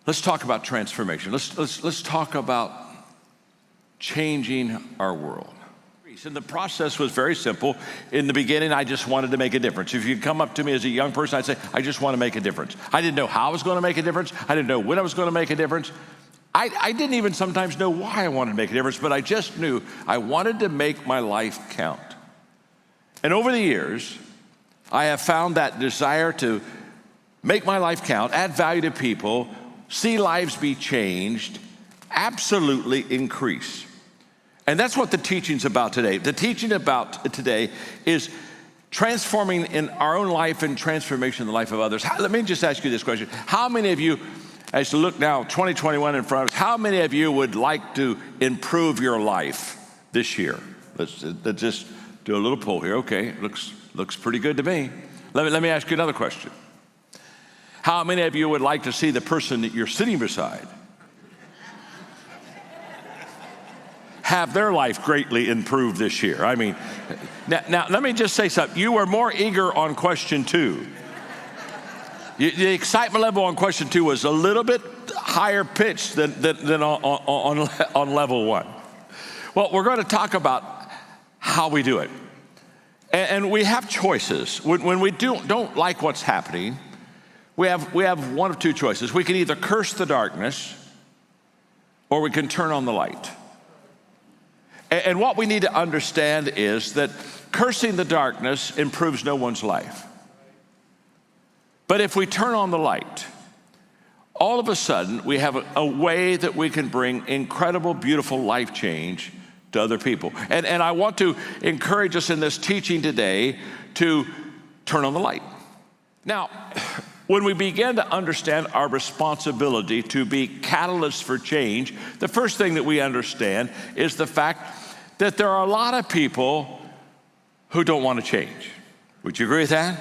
Let's talk about transformation. Let's talk about changing our world. And the process was very simple. In the beginning, I just wanted to make a difference. If you come up to me as a young person, I'd say, I just want to make a difference. I didn't know how I was going to make a difference. I didn't know when I was going to make a difference. I didn't even sometimes know why I wanted to make a difference, but I just knew I wanted to make my life count. And over the years, I have found that desire to make my life count, add value to people, see lives be changed, absolutely increase. And that's what the teaching's about today. The teaching about today is transforming in our own life and transformation in the life of others. Let me just ask you this question. How many of you, as you look now, 2021 in front of us, how many of you would like to improve your life this year? Let's just do a little poll here. Okay, looks pretty good to me. Let me ask you another question. How many of you would like to see the person that you're sitting beside have their life greatly improved this year? I mean, now let me just say something. You were more eager on question 2. The excitement level on question 2 was a little bit higher pitched than on level 1. Well, we're going to talk about how we do it. And we have choices. When we don't like what's happening, we have one of two choices. We can either curse the darkness or we can turn on the light. And what we need to understand is that cursing the darkness improves no one's life. But if we turn on the light, all of a sudden we have a way that we can bring incredible, beautiful life change to other people. And I want to encourage us in this teaching today to turn on the light. Now, when we begin to understand our responsibility to be catalysts for change, the first thing that we understand is the fact that there are a lot of people who don't want to change. Would you agree with that?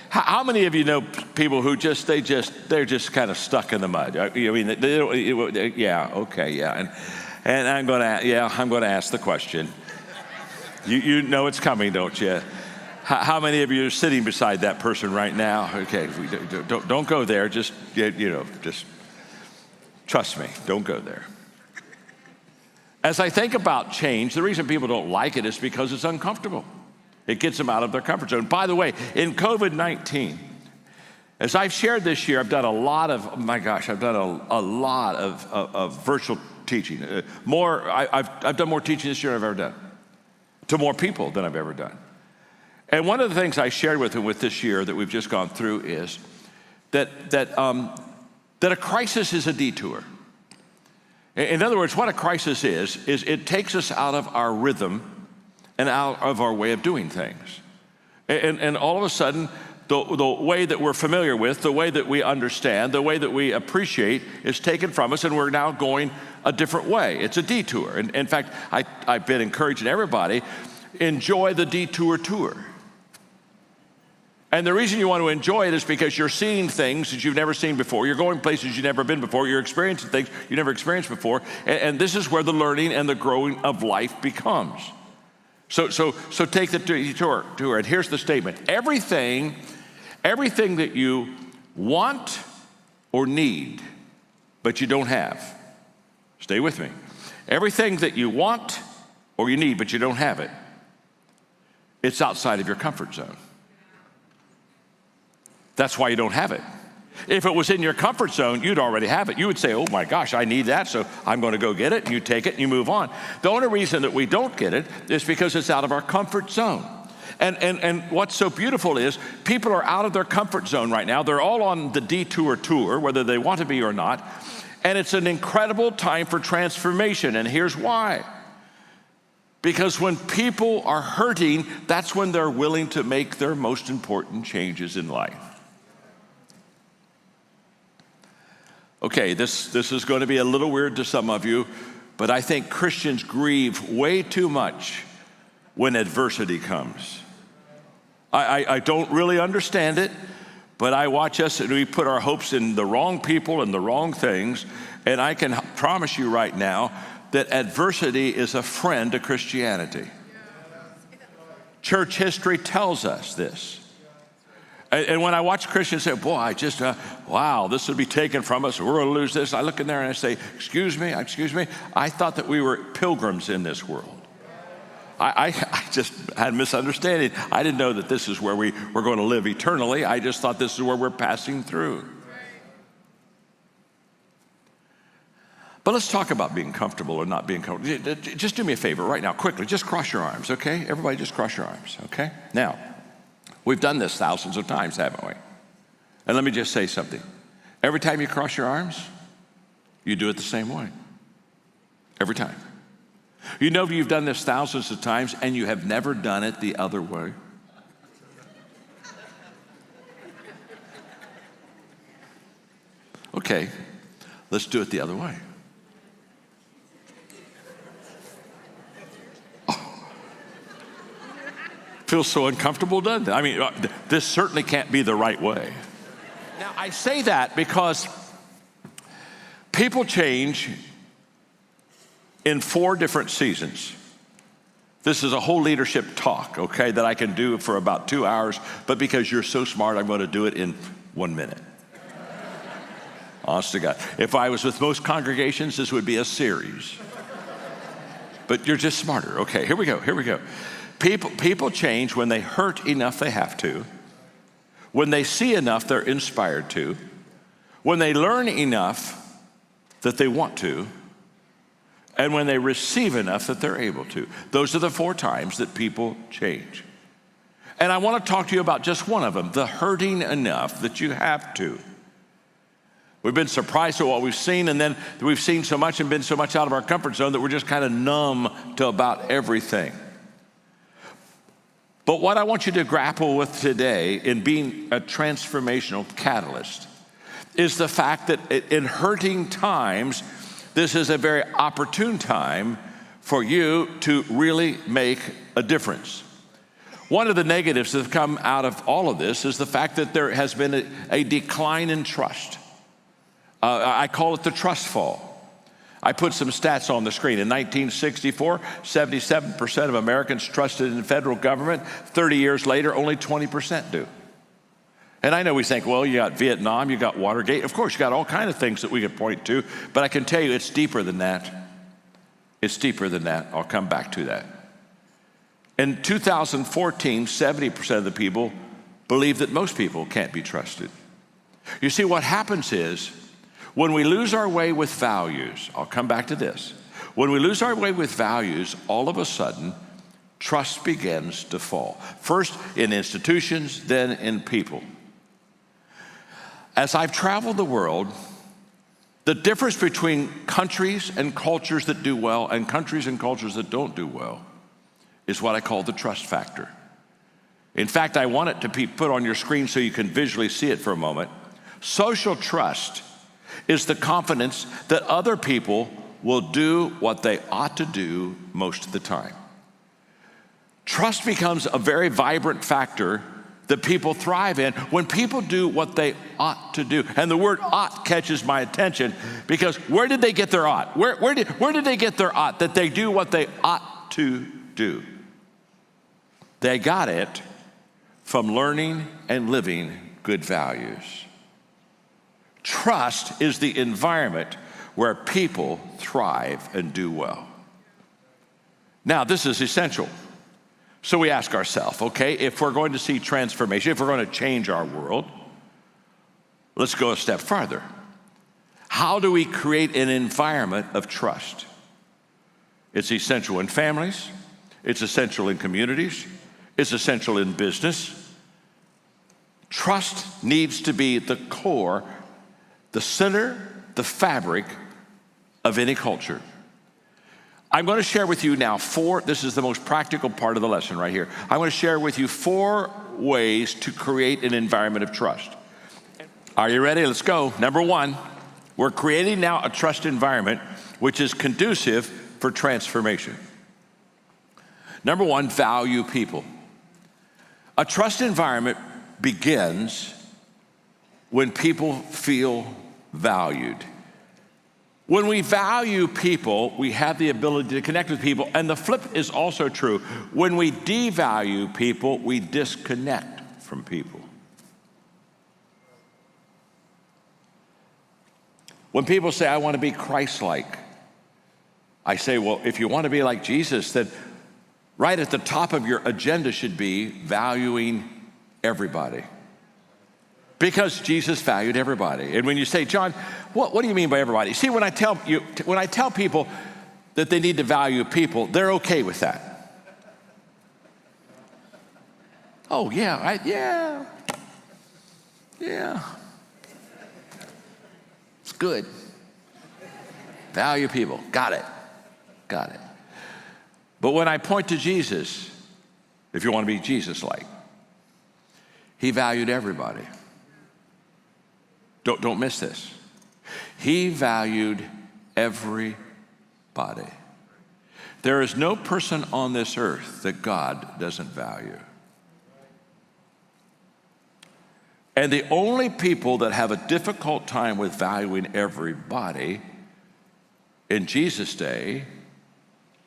How many of you know people who they're just kind of stuck in the mud? I mean, they don't, yeah, okay, yeah. And I'm going to ask the question. You know it's coming, don't you? How many of you are sitting beside that person right now? Okay, don't go there. Just trust me. Don't go there. As I think about change, the reason people don't like it is because it's uncomfortable. It gets them out of their comfort zone. By the way, in COVID-19, as I've shared this year, I've done a lot of virtual teaching. I've done more teaching this year than I've ever done, to more people than I've ever done. And one of the things I shared with them with this year that we've just gone through is that a crisis is a detour. In other words, what a crisis is it takes us out of our rhythm and out of our way of doing things. And all of a sudden, the way that we're familiar with, the way that we understand, the way that we appreciate is taken from us, and we're now going a different way. It's a detour. And in fact, I've been encouraging everybody, enjoy the detour tour. And the reason you want to enjoy it is because you're seeing things that you've never seen before. You're going places you've never been before. You're experiencing things you never experienced before. And this is where the learning and the growing of life becomes. So take the detour. And here's the statement. Everything that you want or need, but you don't have. Stay with me. Everything that you want or you need, but you don't have it, it's outside of your comfort zone. That's why you don't have it. If it was in your comfort zone, you'd already have it. You would say, oh my gosh, I need that, so I'm going to go get it. And you take it and you move on. The only reason that we don't get it is because it's out of our comfort zone. And what's so beautiful is people are out of their comfort zone right now. They're all on the detour tour, whether they want to be or not. And it's an incredible time for transformation. And here's why. Because when people are hurting, that's when they're willing to make their most important changes in life. Okay, this is going to be a little weird to some of you, but I think Christians grieve way too much when adversity comes. I don't really understand it, but I watch us and we put our hopes in the wrong people and the wrong things, and I can promise you right now that adversity is a friend to Christianity. Church history tells us this. And when I watch Christians say, boy, I just, wow, this would be taken from us. We're going to lose this. I look in there and I say, excuse me. I thought that we were pilgrims in this world. I just had a misunderstanding. I didn't know that this is where we were going to live eternally. I just thought this is where we're passing through. But let's talk about being comfortable or not being comfortable. Just do me a favor right now, quickly. Just cross your arms, okay? Everybody just cross your arms, okay? Now, we've done this thousands of times, haven't we? And let me just say something. Every time you cross your arms, you do it the same way. Every time. You know you've done this thousands of times and you have never done it the other way. Okay, let's do it the other way. Feels so uncomfortable, doesn't it? I mean, this certainly can't be the right way. Now, I say that because people change in 4 different seasons. This is a whole leadership talk, okay, that I can do for about 2 hours, but because you're so smart, I'm going to do it in 1 minute. Honest to God. If I was with most congregations, this would be a series. But you're just smarter. Okay, here we go. People change when they hurt enough they have to, when they see enough they're inspired to, when they learn enough that they want to, and when they receive enough that they're able to. Those are the 4 times that people change. And I want to talk to you about just one of them, the hurting enough that you have to. We've been surprised at what we've seen, and then we've seen so much and been so much out of our comfort zone that we're just kind of numb to about everything. But what I want you to grapple with today in being a transformational catalyst is the fact that in hurting times, this is a very opportune time for you to really make a difference. One of the negatives that have come out of all of this is the fact that there has been a decline in trust. I call it the trust fall. I put some stats on the screen. In 1964, 77% of Americans trusted in the federal government. 30 years later, only 20% do. And I know we think, well, you got Vietnam, you got Watergate. Of course, you got all kinds of things that we could point to, but I can tell you it's deeper than that. It's deeper than that. I'll come back to that. In 2014, 70% of the people believe that most people can't be trusted. You see, what happens is when we lose our way with values, I'll come back to this. When we lose our way with values, all of a sudden, trust begins to fall. First in institutions, then in people. As I've traveled the world, the difference between countries and cultures that do well and countries and cultures that don't do well is what I call the trust factor. In fact, I want it to be put on your screen so you can visually see it for a moment. Social trust is the confidence that other people will do what they ought to do most of the time. Trust becomes a very vibrant factor that people thrive in when people do what they ought to do. And the word ought catches my attention because where did they get their ought? Where did they get their ought? That they do what they ought to do. They got it from learning and living good values. Trust is the environment where people thrive and do well. Now, this is essential. So we ask ourselves, okay, if we're going to see transformation, if we're going to change our world, let's go a step farther. How do we create an environment of trust? It's essential in families. It's essential in communities. It's essential in business. Trust needs to be the core, the center, the fabric of any culture. I'm going to share with you now this is the most practical part of the lesson right here. I want to share with you 4 ways to create an environment of trust. Are you ready? Let's go. Number 1, we're creating now a trust environment which is conducive for transformation. Number 1, value people. A trust environment begins when people feel valued. When we value people, we have the ability to connect with people. And the flip is also true. When we devalue people, we disconnect from people. When people say, I want to be Christ-like, I say, well, if you want to be like Jesus, then right at the top of your agenda should be valuing everybody. Because Jesus valued everybody. And when you say, John, what do you mean by everybody? See, when I tell people that they need to value people, they're okay with that. Oh, yeah, yeah. It's good. Value people. Got it. But when I point to Jesus, if you want to be Jesus-like, he valued everybody. Don't miss this. He valued everybody. There is no person on this earth that God doesn't value. And the only people that have a difficult time with valuing everybody in Jesus' day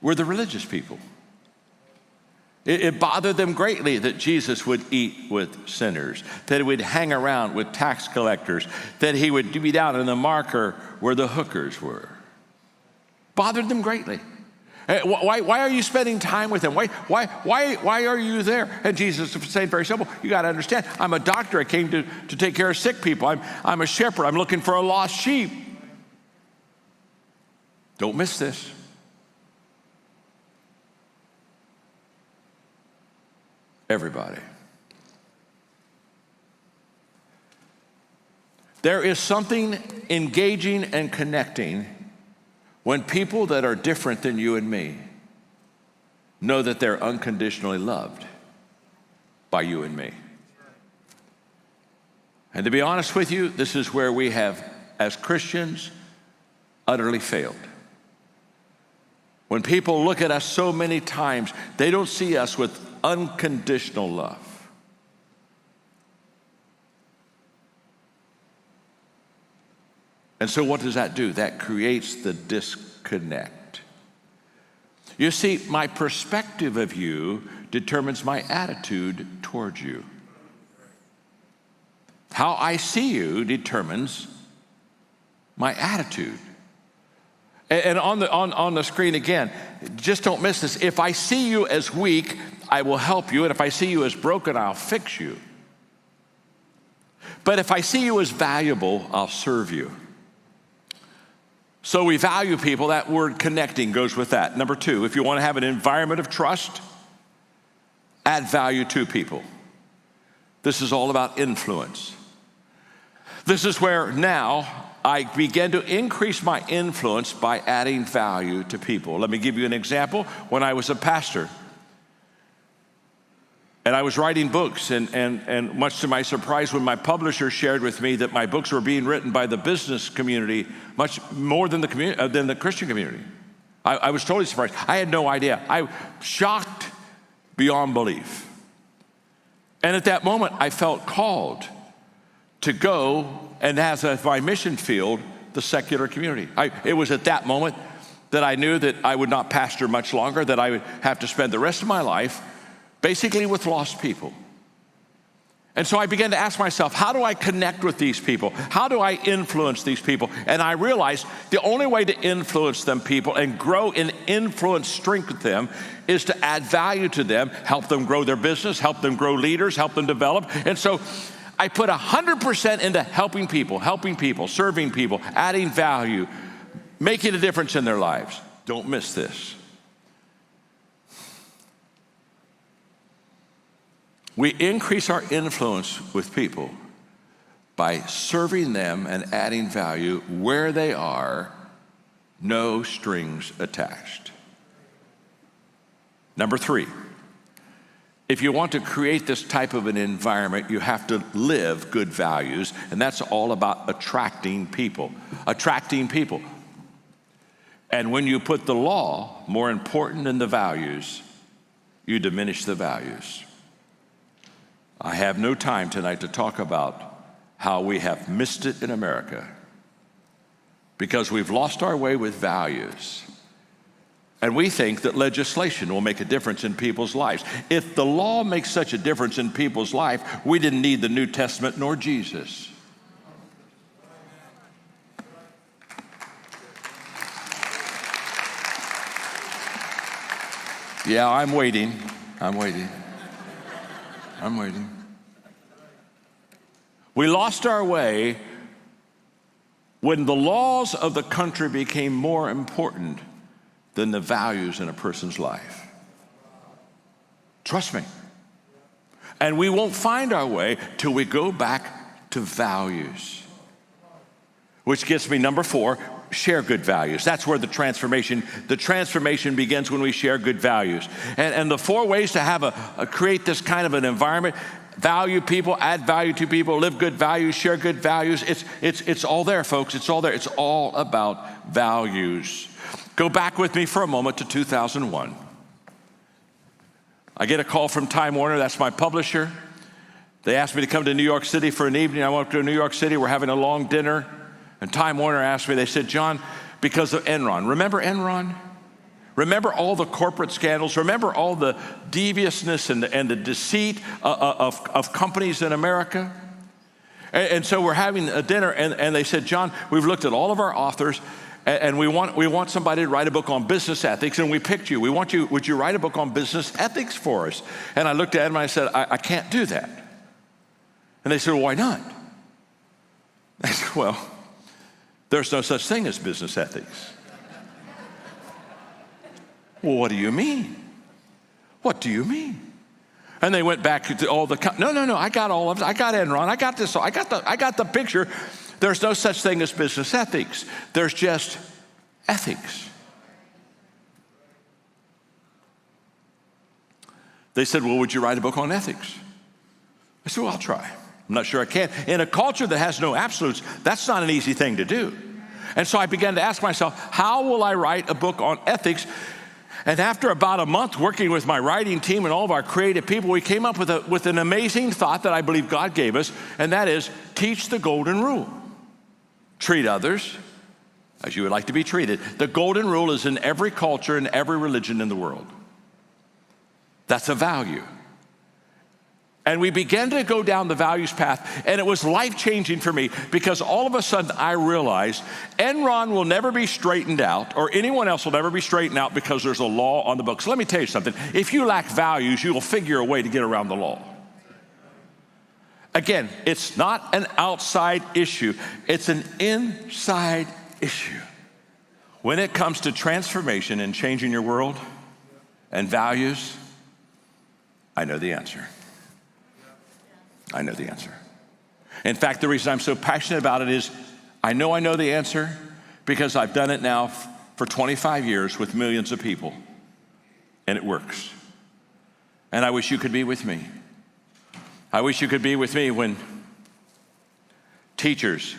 were the religious people. It bothered them greatly that Jesus would eat with sinners, that he would hang around with tax collectors, that he would be down in the marker where the hookers were. Bothered them greatly. Why are you spending time with him? Why are you there? And Jesus is saying very simple, you got to understand, I'm a doctor. I came to take care of sick people. I'm a shepherd. I'm looking for a lost sheep. Don't miss this. Everybody. There is something engaging and connecting when people that are different than you and me know that they're unconditionally loved by you and me. And to be honest with you, this is where we have, as Christians, utterly failed. When people look at us so many times, they don't see us with unconditional love. And so what does that do? That creates the disconnect. You see, my perspective of you determines my attitude towards you. How I see you determines my attitude. And on the screen again, just don't miss this. If I see you as weak, I will help you. And if I see you as broken, I'll fix you. But if I see you as valuable, I'll serve you. So we value people. That word connecting goes with that. Number two, if you want to have an environment of trust, add value to people. This is all about influence. This is where now I began to increase my influence by adding value to people. Let me give you an example. When I was a pastor, and I was writing books, and much to my surprise, when my publisher shared with me that my books were being written by the business community much more than the Christian community, I was totally surprised. I had no idea. I was shocked beyond belief. And at that moment, I felt called to go and have as my mission field the secular community. It was at that moment that I knew that I would not pastor much longer, that I would have to spend the rest of my life basically with lost people. And so I began to ask myself, how do I connect with these people? How do I influence these people? And I realized the only way to influence them people and grow in influence strength with them is to add value to them, help them grow their business, help them grow leaders, help them develop. And so I put 100% into helping people, serving people, adding value, making a difference in their lives. Don't miss this. We increase our influence with people by serving them and adding value where they are, no strings attached. Number three, if you want to create this type of an environment, you have to live good values, and that's all about attracting people. And when you put the law more important than the values, you diminish the values. I have no time tonight to talk about how we have missed it in America because we've lost our way with values. And we think that legislation will make a difference in people's lives. If the law makes such a difference in people's life, we didn't need the New Testament nor Jesus. Yeah, I'm waiting. I'm waiting. I'm waiting. We lost our way when the laws of the country became more important than the values in a person's life. Trust me. And we won't find our way till we go back to values. Which gets me number 4, share good values. That's where the transformation begins, when we share good values. And the 4 ways to create this kind of an environment: value people, add value to people, live good values, share good values. It's all there, folks. It's all there. It's all about values. Go back with me for a moment to 2001. I get a call from Time Warner. That's my publisher. They asked me to come to New York City for an evening. I went to New York City. We're having a long dinner. And Time Warner asked me, they said, John, because of Enron. Remember Enron? Remember all the corporate scandals? Remember all the deviousness and the deceit of companies in America? And so we're having a dinner, and they said, John, we've looked at all of our authors, and we want somebody to write a book on business ethics, and we picked you. Would you write a book on business ethics for us? And I looked at him and I said, I can't do that. And they said, well, why not? I said, well, there's no such thing as business ethics. Well, what do you mean? What do you mean? And they went back to all the, no, I got all of it. I got Enron. I got this. I got the picture. There's no such thing as business ethics. There's just ethics. They said, well, would you write a book on ethics? I said, well, I'll try. I'm not sure I can. In a culture that has no absolutes, that's not an easy thing to do. And so I began to ask myself, how will I write a book on ethics? And after about a month working with my writing team and all of our creative people, we came up with an amazing thought that I believe God gave us, and that is, teach the golden rule. Treat others as you would like to be treated. The golden rule is in every culture and every religion in the world. That's a value. And we began to go down the values path, and it was life-changing for me, because all of a sudden I realized Enron will never be straightened out, or anyone else will never be straightened out, because there's a law on the books. Let me tell you something. If you lack values, you will figure a way to get around the law. Again, it's not an outside issue. It's an inside issue. When it comes to transformation and changing your world and values, I know the answer. I know the answer. In fact, the reason I'm so passionate about it is I know the answer because I've done it now for 25 years with millions of people, and it works. And I wish you could be with me. I wish you could be with me when teachers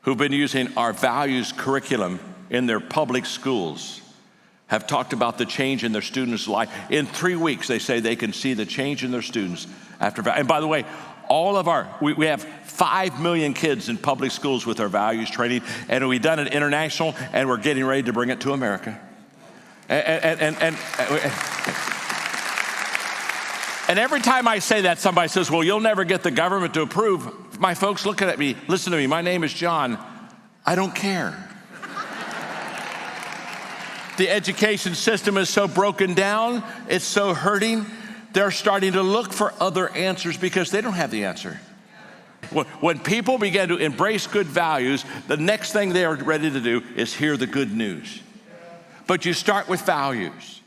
who've been using our values curriculum in their public schools have talked about the change in their students' life. In 3 weeks, they say they can see the change in their students after. And by the way, we have 5 million kids in public schools with our values training, and we've done it international, and we're getting ready to bring it to America. And every time I say that, somebody says, well, you'll never get the government to approve. My folks looking at me, listen to me, my name is John. I don't care. The education system is so broken down, it's so hurting. They're starting to look for other answers because they don't have the answer. When people begin to embrace good values, the next thing they are ready to do is hear the good news. But you start with values.